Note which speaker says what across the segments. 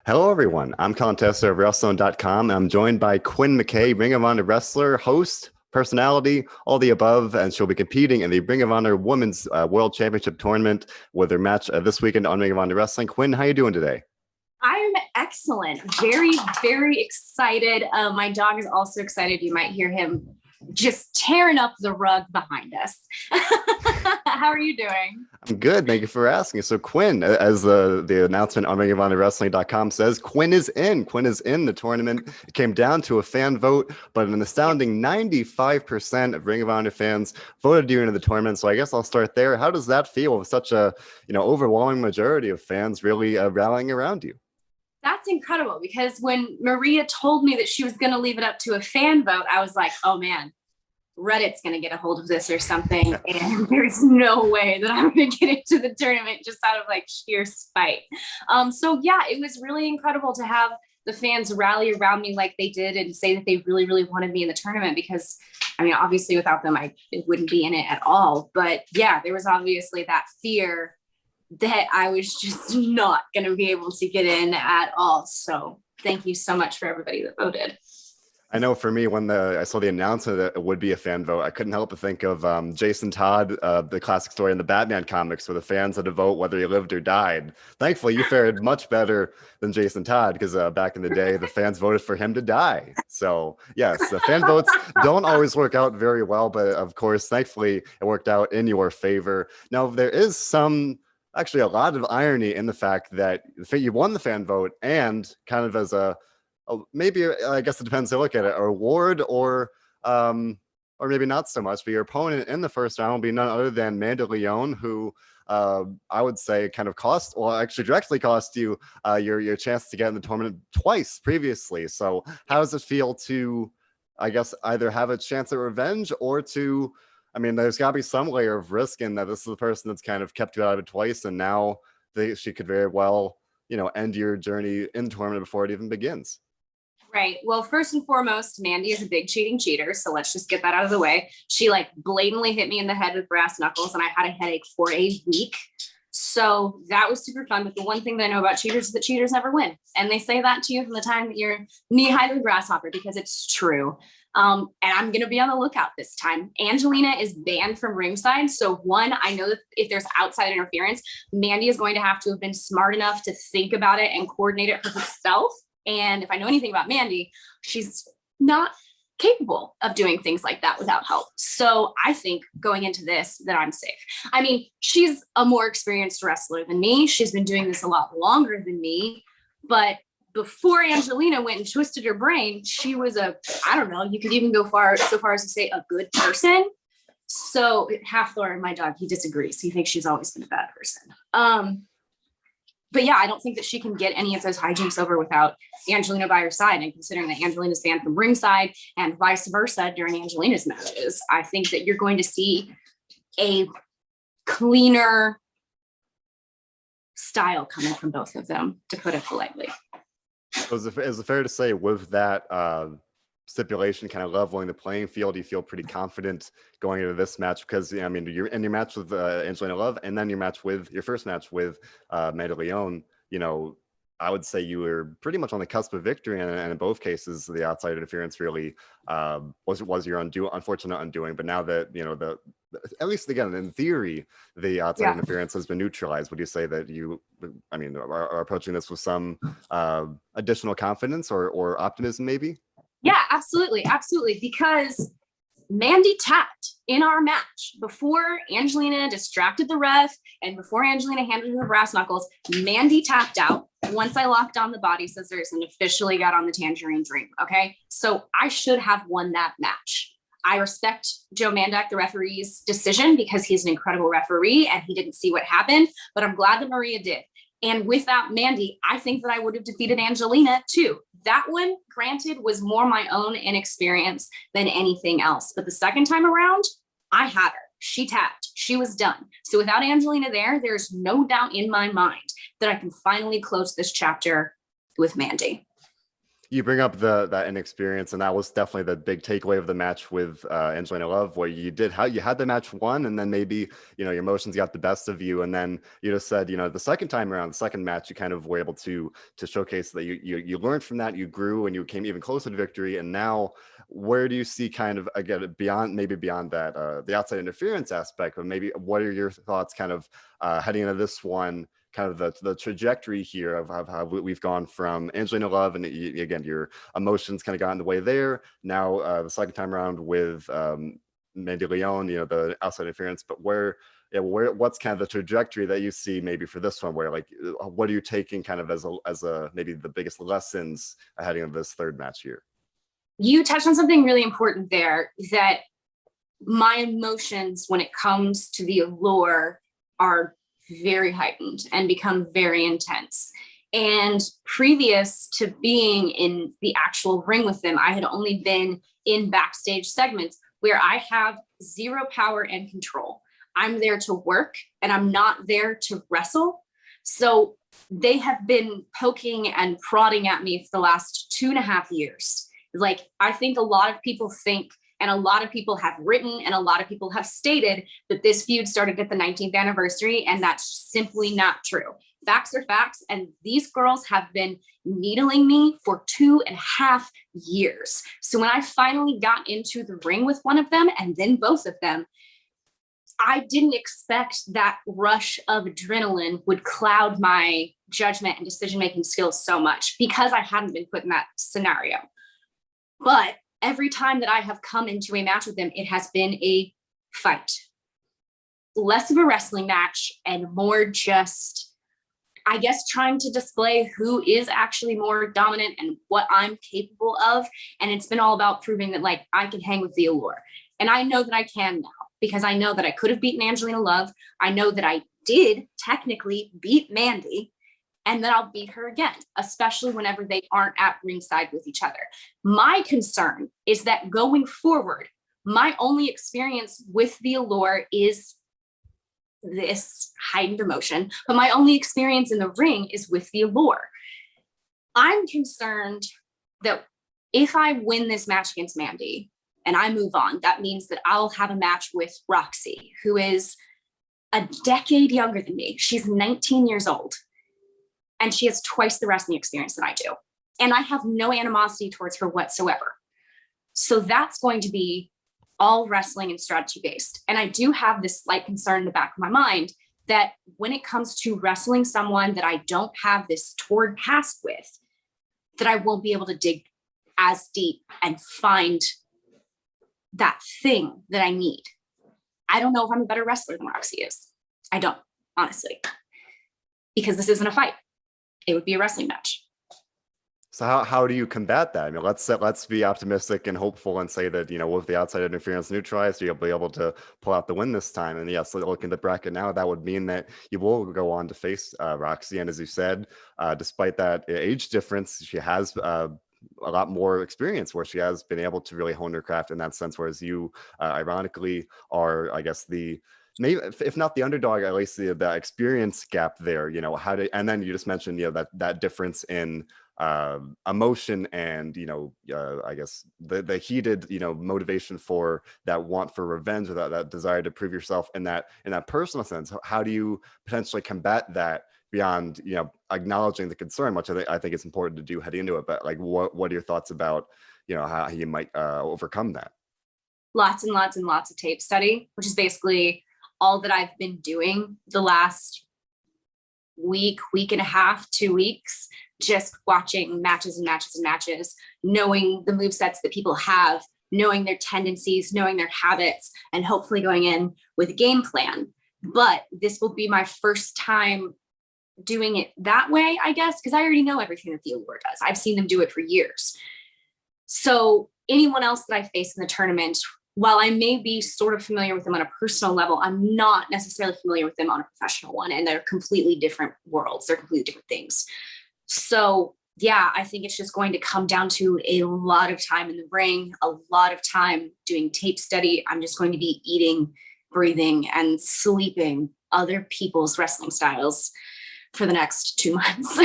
Speaker 1: Hello, everyone. I'm Colin Tessier of WrestleZone.com. I'm joined by Quinn McKay, Ring of Honor wrestler, host, personality, all the above, and she'll be competing in the Ring of Honor Women's World Championship Tournament with her match this weekend on Ring of Honor Wrestling. Quinn, how you doing today?
Speaker 2: I'm excellent. Very, very excited. My dog is also excited. You might hear him just tearing up the rug behind us. How are you doing?
Speaker 1: I'm good. Thank you for asking. So Quinn, as the announcement on Ring of Honor Wrestling.com says, Quinn is in. Quinn is in the tournament. It came down to a fan vote, but an astounding 95% of Ring of Honor fans voted you into the tournament. So I guess I'll start there. How does that feel with such a overwhelming majority of fans really rallying around you?
Speaker 2: That's incredible, because when Maria told me that she was going to leave it up to a fan vote, I was like, oh man, Reddit's going to get a hold of this or something. And there's no way that I'm going to get into the tournament just out of like sheer spite. So yeah, it was really incredible to have the fans rally around me like they did and say that they really, really wanted me in the tournament, because I mean, obviously without them, I wouldn't be in it at all. But yeah, there was obviously that fear that I was just not going to be able to get in at all. So thank you so much for everybody that voted.
Speaker 1: I know for me, when I saw the announcement that it would be a fan vote, I couldn't help but think of Jason Todd, the classic story in the Batman comics, where the fans had to vote whether he lived or died. Thankfully, you fared much better than Jason Todd, because back in the day, the fans voted for him to die. So yes, the fan votes don't always work out very well, but of course, thankfully, it worked out in your favor. Now, there is actually a lot of irony in the fact that you won the fan vote, and kind of as maybe, I guess it depends how you look at it, a reward or maybe not so much, but your opponent in the first round will be none other than Mandy Leone, who I would say kind of actually directly cost you your chance to get in the tournament twice previously. So how does it feel to, I guess, either have a chance at revenge or to, I mean, there's got to be some layer of risk in that this is the person that's kind of kept you out of it twice, and now she could very well, end your journey in the tournament before it even begins.
Speaker 2: Right. Well, first and foremost, Mandy is a big cheating cheater. So let's just get that out of the way. She like blatantly hit me in the head with brass knuckles, and I had a headache for a week. So that was super fun. But the one thing that I know about cheaters is that cheaters never win. And they say that to you from the time that you're knee high to a grasshopper, because it's true. And I'm going to be on the lookout this time. Angelina is banned from ringside. So one, I know that if there's outside interference, Mandy is going to have to have been smart enough to think about it and coordinate it for herself. And if I know anything about Mandy, she's not capable of doing things like that without help. So I think going into this that I'm safe. I mean, she's a more experienced wrestler than me. She's been doing this a lot longer than me. But before Angelina went and twisted her brain, she was I don't know, you could even go so far as to say a good person. So Half-Thor, my dog, he disagrees. He thinks she's always been a bad person. But yeah, I don't think that she can get any of those hijinks over without Angelina by her side. And considering that Angelina's banned from ringside and vice versa during Angelina's matches, I think that you're going to see a cleaner style coming from both of them, to put it politely.
Speaker 1: So is it fair to say with that stipulation kind of leveling the playing field, you feel pretty confident going into this match? Because I mean, you're in your match with Angelina Love, and then your first match with Mandy Leone, I would say you were pretty much on the cusp of victory, and in both cases, the outside interference really was your unfortunate undoing. But now that at least again in theory, the outside interference has been neutralized. Would you say that you, are approaching this with some additional confidence or optimism, maybe?
Speaker 2: Yeah, absolutely. Absolutely. Because Mandy tapped in our match before Angelina distracted the ref and before Angelina handed her brass knuckles. Mandy tapped out once I locked on the body scissors and officially got on the Tangerine Dream. Okay. So I should have won that match. I respect Joe Mandak, the referee's decision, because he's an incredible referee and he didn't see what happened, but I'm glad that Maria did. And without Mandy, I think that I would have defeated Angelina too. That one, granted, was more my own inexperience than anything else. But the second time around, I had her. She tapped. She was done. So without Angelina there's no doubt in my mind that I can finally close this chapter with Mandy.
Speaker 1: You bring up that inexperience, and that was definitely the big takeaway of the match with Angelina Love, where you had the match won, and then maybe your emotions got the best of you, and then you just said the second time around, the second match, you kind of were able to showcase that you learned from that, you grew, and you came even closer to victory. And now, where do you see kind of again beyond that the outside interference aspect, but maybe what are your thoughts kind of heading into this one? Kind of the trajectory here of how we've gone from Angelina Love, and again, your emotions kind of got in the way there. Now, the second time around with Mandy Leone, the outside interference, but what's kind of the trajectory that you see maybe for this one, where like, what are you taking kind of as a maybe the biggest lessons heading into this third match here?
Speaker 2: You touched on something really important there, that my emotions when it comes to the allure are very heightened and become very intense. And previous to being in the actual ring with them, I had only been in backstage segments where I have zero power and control. I'm there to work and I'm not there to wrestle. So they have been poking and prodding at me for the last 2.5 years. Like, I think a lot of people think, and a lot of people have written, and a lot of people have stated that this feud started at the 19th anniversary, and that's simply not true. Facts are facts, and these girls have been needling me for 2.5 years. So when I finally got into the ring with one of them, and then both of them, I didn't expect that rush of adrenaline would cloud my judgment and decision-making skills so much, because I hadn't been put in that scenario. But every time that I have come into a match with them, it has been a fight. Less of a wrestling match and more just, I guess, trying to display who is actually more dominant and what I'm capable of. And it's been all about proving that, like, I can hang with the allure. And I know that I can now, because I know that I could have beaten Angelina Love. I know that I did technically beat Mandy, and then I'll beat her again, especially whenever they aren't at ringside with each other. My concern is that going forward, my only experience with the allure is this heightened emotion, but my only experience in the ring is with the allure. I'm concerned that if I win this match against Mandy and I move on, that means that I'll have a match with Roxy, who is a decade younger than me. She's 19 years old. And she has twice the wrestling experience that I do. And I have no animosity towards her whatsoever. So that's going to be all wrestling and strategy based. And I do have this slight concern in the back of my mind that when it comes to wrestling someone that I don't have this torn past with, that I won't be able to dig as deep and find that thing that I need. I don't know if I'm a better wrestler than Roxy is. I don't, honestly, because this isn't a fight. It would be a wrestling match.
Speaker 1: So how do you combat that? I mean, let's be optimistic and hopeful and say that, with the outside interference neutralized, you'll be able to pull out the win this time. And yes, looking at the bracket now, that would mean that you will go on to face Roxy. And as you said, despite that age difference, she has a lot more experience, where she has been able to really hone her craft in that sense. Whereas you, ironically, are, I guess, maybe if not the underdog, at least the experience gap there. And then you just mentioned that difference in emotion and I guess the heated motivation for that want for revenge, or that desire to prove yourself in that personal sense. How do you potentially combat that beyond acknowledging the concern, which I think it's important to do heading into it, but like what are your thoughts about how you might overcome that?
Speaker 2: Lots and lots and lots of tape study, which is basically all that I've been doing the last week and a half, 2 weeks, just watching matches and matches and matches, knowing the movesets that people have, knowing their tendencies, knowing their habits, and hopefully going in with a game plan. But this will be my first time doing it that way, I guess, because I already know everything that the allure does. I've seen them do it for years. So anyone else that I face in the tournament, while I may be sort of familiar with them on a personal level, I'm not necessarily familiar with them on a professional one, and they're completely different worlds. They're completely different things. So yeah, I think it's just going to come down to a lot of time in the ring, a lot of time doing tape study. I'm just going to be eating, breathing, and sleeping other people's wrestling styles for the next 2 months.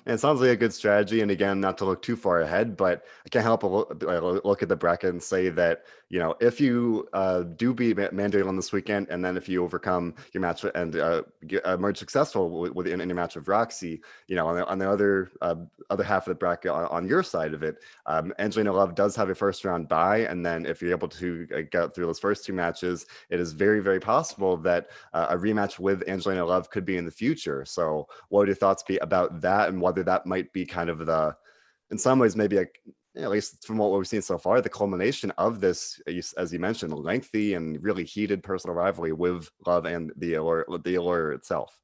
Speaker 1: And it sounds like a good strategy. And again, not to look too far ahead, but I can't help but look at the bracket and say that, if you do beat Mandy Leone this weekend, and then if you overcome your match and emerge successful in your match with Roxy, on the other half of the bracket on your side of it, Angelina Love does have a first round bye. And then if you're able to get through those first two matches, it is very, very possible that a rematch with Angelina Love could be in the future. So what would your thoughts be about that, and whether that might be kind of in some ways, maybe at least from what we've seen so far, the culmination of this, as you mentioned, lengthy and really heated personal rivalry with Love and the Allure itself?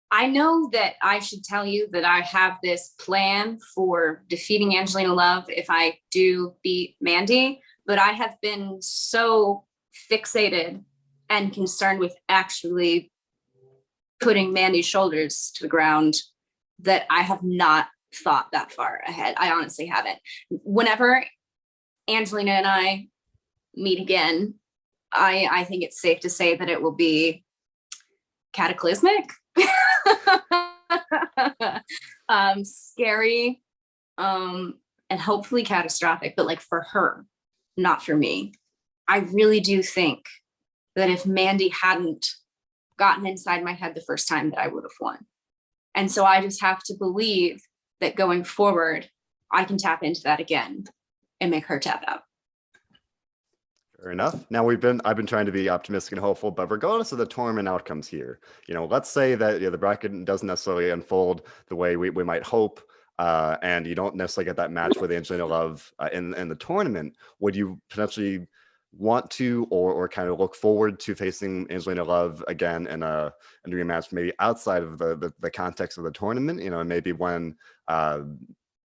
Speaker 2: I know that I should tell you that I have this plan for defeating Angelina Love if I do beat Mandy, but I have been so fixated and concerned with actually putting Mandy's shoulders to the ground that I have not thought that far ahead. I honestly haven't. Whenever Angelina and I meet again, I think it's safe to say that it will be cataclysmic, scary, and hopefully catastrophic, but like for her, not for me. I really do think that if Mandy hadn't gotten inside my head the first time, that I would have won. And so I just have to believe that going forward, I can tap into that again and make her tap out.
Speaker 1: Fair enough. Now I've been trying to be optimistic and hopeful, but regardless of the tournament outcomes here, let's say that the bracket doesn't necessarily unfold the way we might hope, and you don't necessarily get that match with Angelina Love in the tournament. Would you potentially want to or kind of look forward to facing Angelina Love again in a rematch, maybe outside of the context of the tournament, and maybe when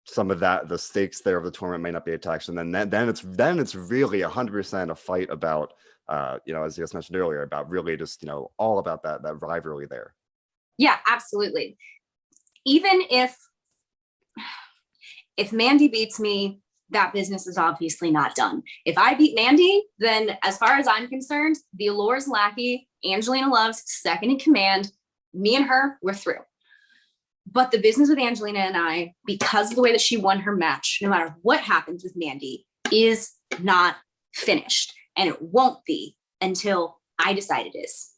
Speaker 1: some of the stakes there of the tournament may not be attached, and then it's really 100% a fight about as you just mentioned earlier, about really just all about that rivalry there.
Speaker 2: Yeah, absolutely. Even if Mandy beats me, that business is obviously not done. If I beat Mandy, then as far as I'm concerned, the Allure's lackey, Angelina Love's second in command, me and her, we're through. But the business with Angelina and I, because of the way that she won her match, no matter what happens with Mandy, is not finished. And it won't be until I decide it is.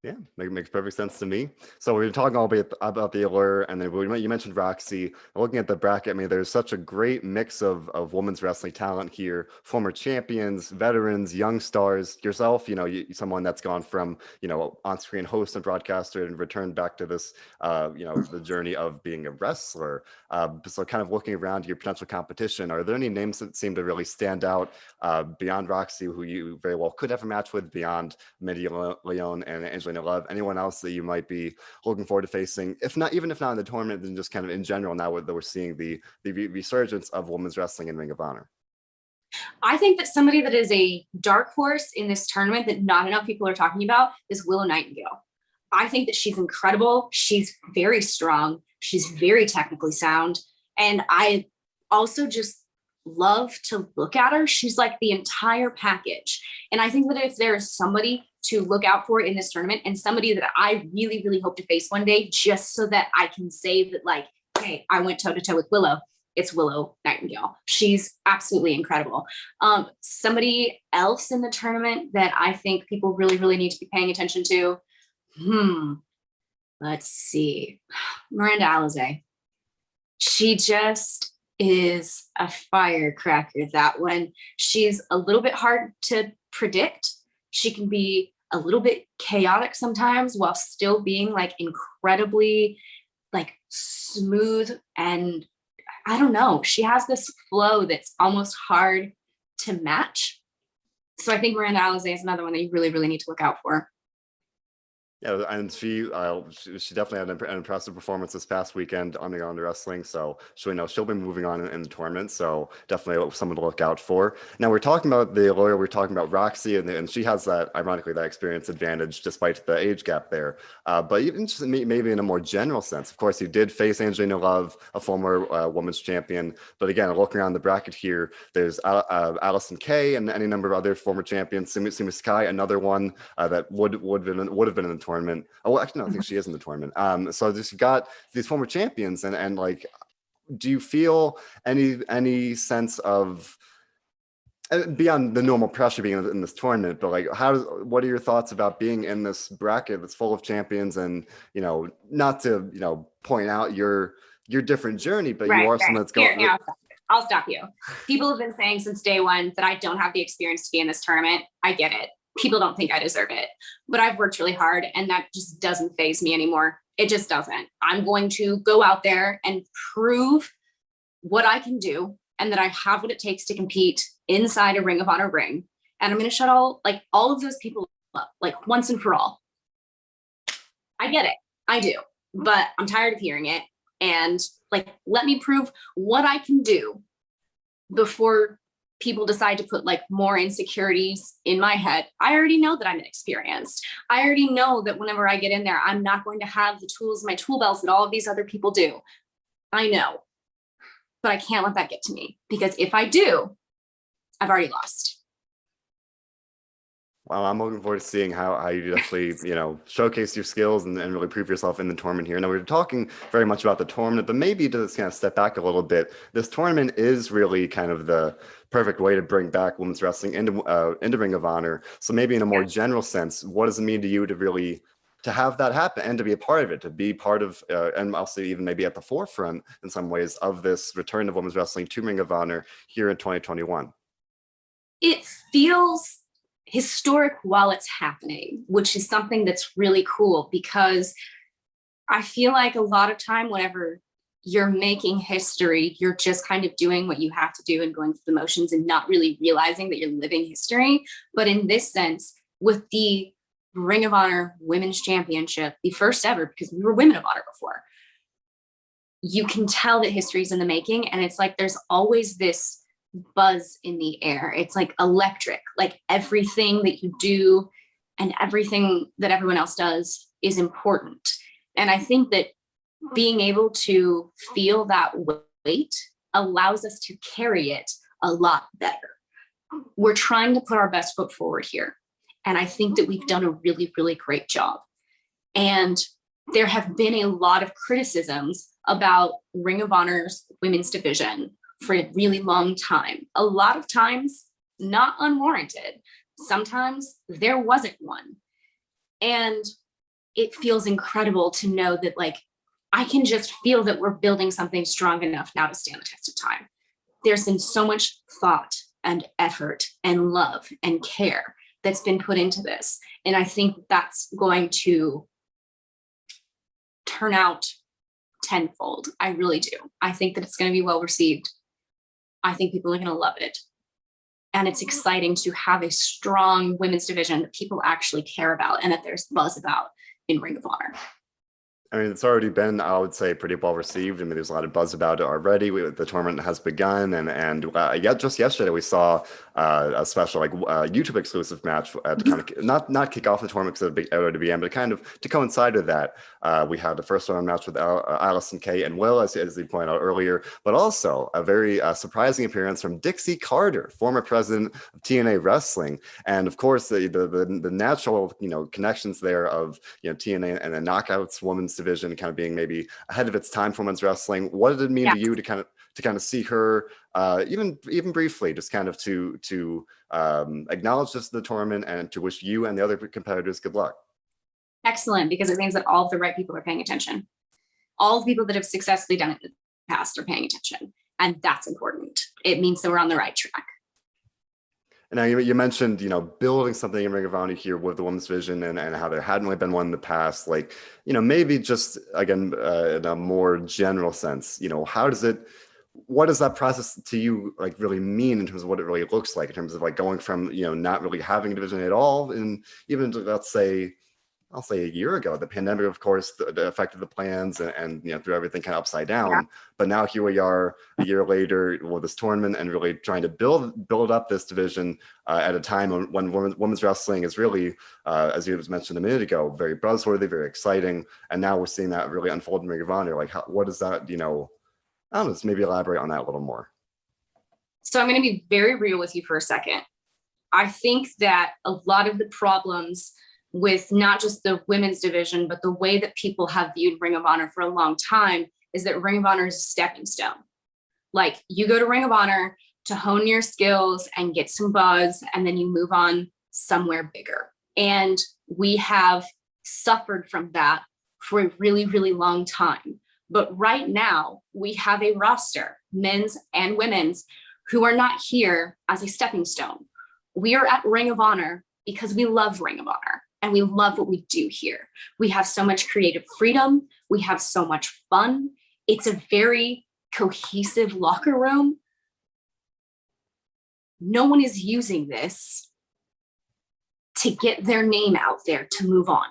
Speaker 1: Yeah, that makes perfect sense to me. So we were talking all about the Allure, and then you mentioned Roxy. Looking at the bracket, I mean, there's such a great mix of women's wrestling talent here. Former champions, veterans, young stars. Yourself, someone that's gone from on-screen host and broadcaster and returned back to this, the journey of being a wrestler. So kind of looking around your potential competition, are there any names that seem to really stand out beyond Roxy, who you very well could have a match with, beyond Mandy Leone and Angelina Love? Anyone else that you might be looking forward to facing, even if not in the tournament, then just kind of in general, now that we're seeing the resurgence of women's wrestling in Ring of Honor?
Speaker 2: I think that somebody that is a dark horse in this tournament that not enough people are talking about is Willow Nightingale. I think that she's incredible. She's very strong. She's very technically sound. And I also just love to look at her. She's like the entire package. And I think that if there's somebody to look out for in this tournament, and somebody that I really, really hope to face one day, just so that I can say that, like, hey, I went toe to toe with Willow, it's Willow Nightingale. She's absolutely incredible. Somebody else in the tournament that I think people really, really need to be paying attention to. Let's see. Miranda Alizé. She just is a firecracker. That one, she's a little bit hard to predict. She can be a little bit chaotic sometimes while still being like incredibly like smooth, and I don't know, she has this flow that's almost hard to match. So I think Miranda Alizé is another one that you really, really need to look out for.
Speaker 1: Yeah, and she definitely had an impressive performance this past weekend on the Wrestling. So she'll be moving on in the tournament. So definitely someone to look out for. Now we're talking about the Allure. We're talking about Roxy, and she has that, ironically, that experience advantage despite the age gap there. But even just maybe in a more general sense, of course, you did face Angelina Love, a former women's champion. But again, looking around the bracket here, there's Allison Kay and any number of other former champions. Sumi Sky, another one that would have been in the tournament tournament. Oh, well, actually, no, I think she is in the tournament. So just got these former champions, and like, do you feel any sense of beyond the normal pressure being in this tournament, but like, what are your thoughts about being in this bracket that's full of champions, and not to point out your different journey, but you
Speaker 2: Right,
Speaker 1: are
Speaker 2: right.
Speaker 1: someone that's going.
Speaker 2: Here, I'll stop you. People have been saying since day one that I don't have the experience to be in this tournament. I get it. People don't think I deserve it, but I've worked really hard, and that just doesn't faze me anymore. It just doesn't. I'm going to go out there and prove what I can do, and that I have what it takes to compete inside a Ring of Honor ring. And I'm going to shut all of those people up, like, once and for all. I get it. I do. But I'm tired of hearing it. And like, let me prove what I can do before people decide to put like more insecurities in my head. I already know that I'm inexperienced. I already know that whenever I get in there, I'm not going to have the tools, my tool belts that all of these other people do. I know, but I can't let that get to me, because if I do, I've already lost.
Speaker 1: Well, I'm looking forward to seeing how you actually, showcase your skills and really prove yourself in the tournament here. Now, we were talking very much about the tournament, but maybe to just kind of step back a little bit, this tournament is really kind of the perfect way to bring back women's wrestling into Ring of Honor. So maybe in a more general sense, what does it mean to you to have that happen and to be a part of it, to be part of, and I'll say even maybe at the forefront in some ways of this return of women's wrestling to Ring of Honor here in 2021?
Speaker 2: It feels historic while it's happening, which is something that's really cool, because I feel like a lot of time whenever you're making history, you're just kind of doing what you have to do and going through the motions and not really realizing that you're living history. But in this sense, with the Ring of Honor Women's Championship, the first ever, because we were Women of Honor before, you can tell that history's in the making. And it's like there's always this buzz in the air. It's like electric, like everything that you do and everything that everyone else does is important. And I think that being able to feel that weight allows us to carry it a lot better. We're trying to put our best foot forward here. And I think that we've done a really, really great job. And there have been a lot of criticisms about Ring of Honor's women's division for a really long time. A lot of times, not unwarranted. Sometimes there wasn't one. And it feels incredible to know that, like, I can just feel that we're building something strong enough now to stand the test of time. There's been so much thought and effort and love and care that's been put into this. And I think that's going to turn out tenfold. I really do. I think that it's going to be well received. I think people are going to love it. And it's exciting to have a strong women's division that people actually care about and that there's buzz about in Ring of Honor.
Speaker 1: I mean, it's already been, I would say, pretty well received. I mean, there's a lot of buzz about it already. The tournament has begun, and just yesterday we saw a special YouTube exclusive match to kind of not kick off the tournament because it already began, but kind of to coincide with that. We had the first round match with Allison Kay and Will, as you pointed out earlier, but also a very surprising appearance from Dixie Carter, former president of TNA Wrestling, and of course the natural connections there of TNA and the Knockouts women's division kind of being maybe ahead of its time for women's wrestling. What did it mean to you to kind of see her, even briefly, just kind of to acknowledge this the tournament and to wish you and the other competitors good luck?
Speaker 2: Excellent, because it means that all of the right people are paying attention. All of the people that have successfully done it in the past are paying attention, and that's important. It means that we're on the right track.
Speaker 1: And now you mentioned, building something in Ring of Honor here with the women's division and how there hadn't really been one in the past. Like, maybe just, again, in a more general sense, what does that process to you really mean in terms of what it really looks like in terms of going from, not really having a division at all, and even to, I'll say a year ago, the pandemic, of course, affected the plans and threw everything kind of upside down. Yeah. But now here we are a year later with this tournament and really trying to build up this division at a time when women's wrestling is really, as you mentioned a minute ago, very buzzworthy, very exciting. And now we're seeing that really unfold in Ring of Honor. What is that, I don't know, just maybe elaborate on that a little more.
Speaker 2: So I'm going to be very real with you for a second. I think that a lot of the problems with not just the women's division, but the way that people have viewed Ring of Honor for a long time is that Ring of Honor is a stepping stone. Like, you go to Ring of Honor to hone your skills and get some buzz, and then you move on somewhere bigger. And we have suffered from that for a really, really long time. But right now, we have a roster, men's and women's, who are not here as a stepping stone. We are at Ring of Honor because we love Ring of Honor and we love what we do here. We have so much creative freedom. We have so much fun. It's a very cohesive locker room. No one is using this to get their name out there to move on.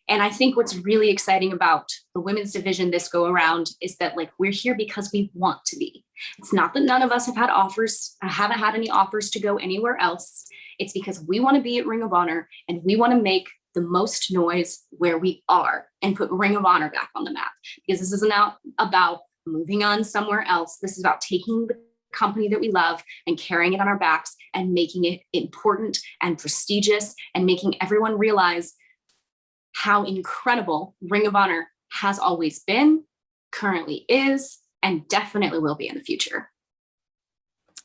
Speaker 2: And I think what's really exciting about the women's division this go around is that, like, we're here because we want to be. It's not that none of us have had offers. I haven't had any offers to go anywhere else. It's because we want to be at Ring of Honor and we want to make the most noise where we are and put Ring of Honor back on the map. Because this isn't about moving on somewhere else. This is about taking the company that we love and carrying it on our backs and making it important and prestigious and making everyone realize how incredible Ring of Honor has always been, currently is, and definitely will be in the future.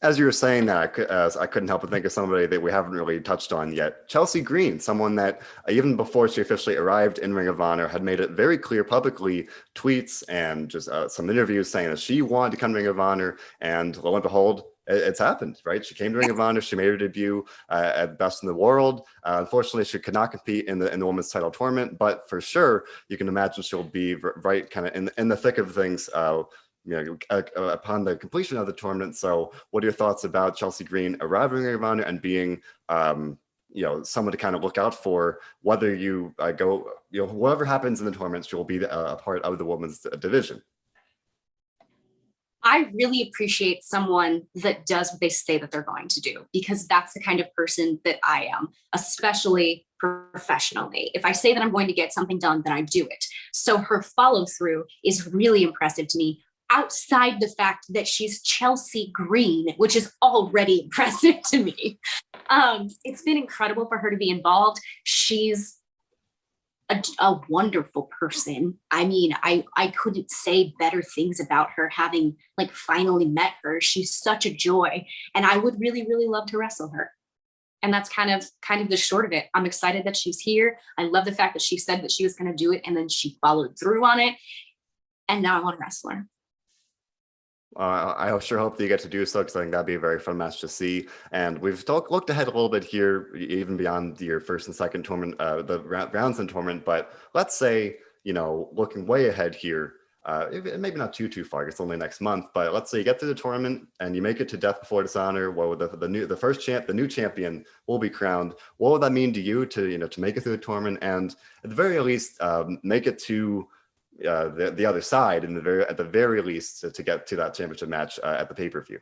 Speaker 1: As you were saying that, I couldn't help but think of somebody that we haven't really touched on yet. Chelsea Green, someone that even before she officially arrived in Ring of Honor had made it very clear publicly, tweets and just some interviews saying that she wanted to come to Ring of Honor, and lo and behold, it's happened, right? She came to Ring of Honor. She made her debut at Best in the World. Unfortunately, she could not compete in the women's title tournament, but for sure, you can imagine she'll be right kind of in the thick of things upon the completion of the tournament. So what are your thoughts about Chelsea Green arriving in Ring of Honor and being someone to kind of look out for, whether you go, whatever happens in the tournaments, you'll be a part of the women's division?
Speaker 2: I really appreciate someone that does what they say that they're going to do, because that's the kind of person that I am, especially professionally. If I say that I'm going to get something done, then I do it. So her follow through is really impressive to me, outside the fact that she's Chelsea Green, which is already impressive to me. It's been incredible for her to be involved. She's a wonderful person. I mean, I couldn't say better things about her, having like finally met her. She's such a joy, and I would really, really love to wrestle her. And that's kind of the short of it. I'm excited that she's here. I love the fact that she said that she was going to do it, and then she followed through on it. And now I want to wrestle her.
Speaker 1: I sure hope that you get to do so, because I think that'd be a very fun match to see. And we've looked ahead a little bit here, even beyond your first and second tournament, the rounds in tournament. But let's say, looking way ahead here, maybe not too far, it's only next month, but let's say you get to the tournament and you make it to Death Before Dishonor, where the new champion will be crowned. What would that mean to you to make it through the tournament, and at the very least make it to the other side, at the very least, to get to that championship match at the pay-per-view?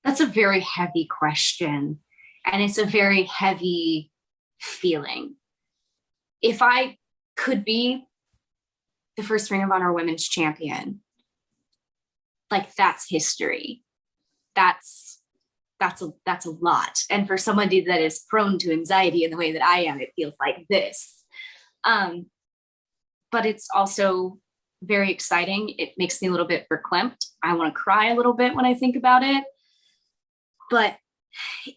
Speaker 2: That's a very heavy question, and it's a very heavy feeling. If I could be the first Ring of Honor Women's Champion, like, that's history. That's a lot. And for somebody that is prone to anxiety in the way that I am, it feels like this. But it's also very exciting. It makes me a little bit verklempt. I want to cry a little bit when I think about it. But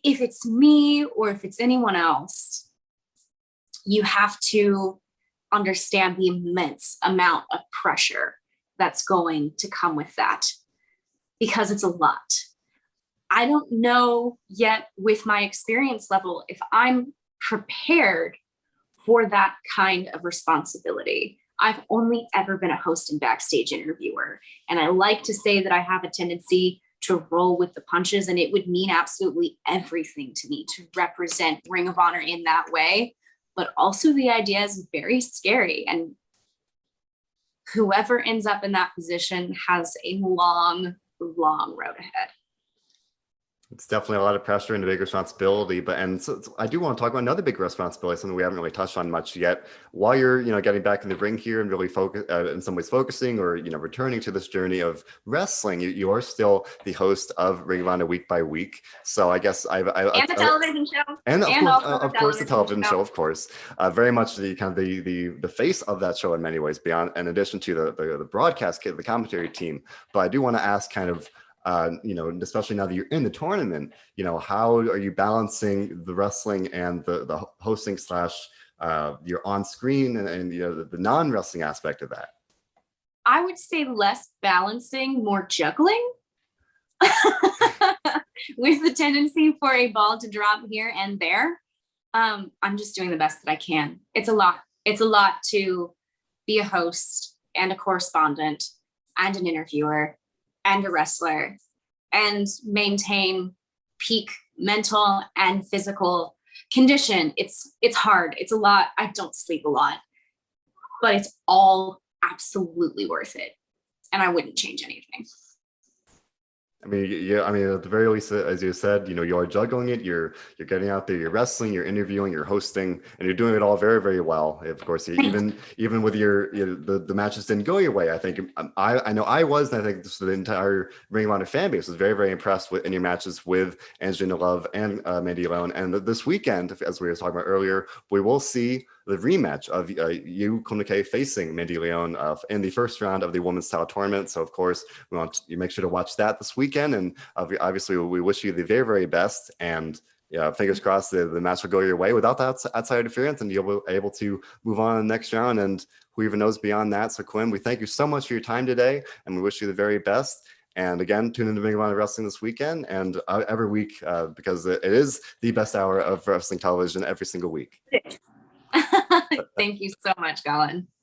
Speaker 2: if it's me or if it's anyone else, you have to understand the immense amount of pressure that's going to come with that, because it's a lot. I don't know yet, with my experience level, if I'm prepared for that kind of responsibility. I've only ever been a host and backstage interviewer, and I like to say that I have a tendency to roll with the punches, and it would mean absolutely everything to me to represent Ring of Honor in that way. But also, the idea is very scary, and whoever ends up in that position has a long, long road ahead.
Speaker 1: It's definitely a lot of pressure and a big responsibility, but so I do want to talk about another big responsibility, something we haven't really touched on much yet. While you're, getting back in the ring here and really focus, in some ways focusing or returning to this journey of wrestling, you are still the host of Ring of Honor Week by Week. So I guess
Speaker 2: And the television show.
Speaker 1: and
Speaker 2: And also
Speaker 1: of course, the television show, of course, very much the kind of the face of that show in many ways, beyond in addition to the broadcast, the commentary team. But I do want to ask, kind of, especially now that you're in the tournament, how are you balancing the wrestling and the hosting slash your on screen and the non wrestling aspect of that?
Speaker 2: I would say less balancing, more juggling. With the tendency for a ball to drop here and there. I'm just doing the best that I can. It's a lot. It's a lot to be a host and a correspondent and an interviewer and a wrestler and maintain peak mental and physical condition. It's hard. It's a lot. I don't sleep a lot, but it's all absolutely worth it. And I wouldn't change anything.
Speaker 1: I mean, yeah. I mean, at the very least, as you said, you are juggling it. You're getting out there. You're wrestling. You're interviewing. You're hosting, and you're doing it all very, very well. Of course, even with the matches didn't go your way. I think I know I was, and I think the entire Ring of Honor fan base was very, very impressed with in your matches with Angelina Love and Mandy Leone. And this weekend, as we were talking about earlier, we will see the rematch of you, Quinn McKay, facing Mandy Leone in the first round of the women's title tournament. So, of course, we want you make sure to watch that this weekend. And obviously, we wish you the very, very best. And fingers crossed the match will go your way without that outside interference, and you'll be able to move on to the next round. And who even knows beyond that. So, Quinn, we thank you so much for your time today, and we wish you the very best. And again, tune in to Ring of Honor Wrestling this weekend and every week because it is the best hour of wrestling television every single week.
Speaker 2: Thank you so much, Colin.